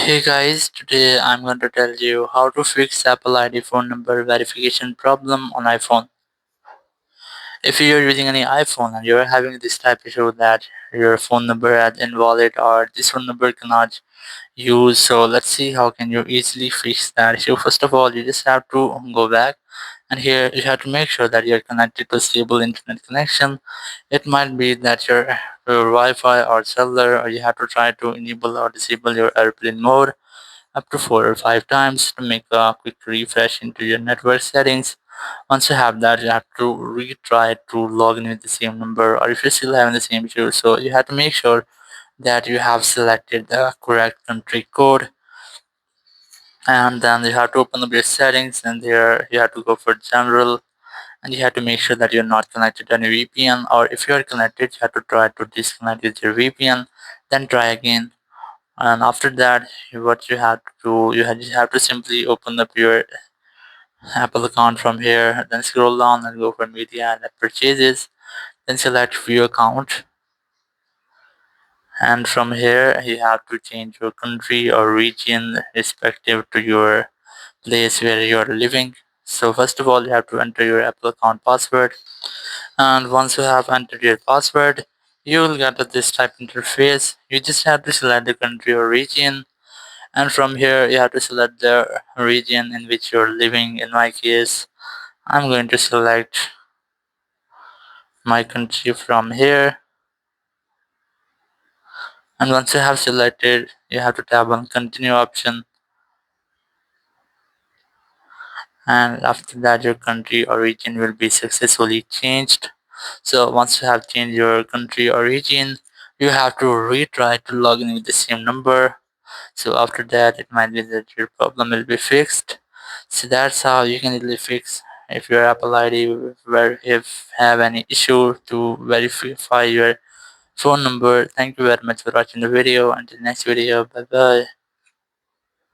Hey guys, today I'm going to tell you how to fix Apple ID phone number verification problem on iPhone. If you're using any iPhone and you're having this type issue that your phone number is invalid or this phone number cannot use, so let's see how can you easily fix that issue. First of all, you just have to go back, and here you have to make sure that you're connected to stable internet connection. It might be that your Wi-Fi or cellular, or you have to try to enable or disable your airplane mode up to 4 or 5 times to make a quick refresh into your network settings. Once you have that, you have to retry to log in with the same number, or if you're still having the same issue, so you have to make sure that you have selected the correct country code, and then you have to open up your settings, and there you have to go for general, and you have to make sure that you're not connected to any VPN, or if you're connected, you have to try to disconnect with your VPN, then try again. And after that, what you have to do, you have to simply open up your Apple account from here, then scroll down and go for media and purchases, then select view account, and from here you have to change your country or region respective to your place where you are living. So first of all, you have to enter your Apple account password, and once you have entered your password, you will get this type interface. You just have to select the country or region, and from here you have to select the region in which you're living. In my case, I'm going to select my country from here, and once you have selected, you have to tap on continue option, and after that your country or region will be successfully changed. So once you have changed your country or region, you have to retry to log in with the same number. So after that, it might be that your problem will be fixed. So that's how you can easily fix if your Apple ID where if have any issue to verify your phone number. Thank you very much for watching the video. Until next video, bye bye.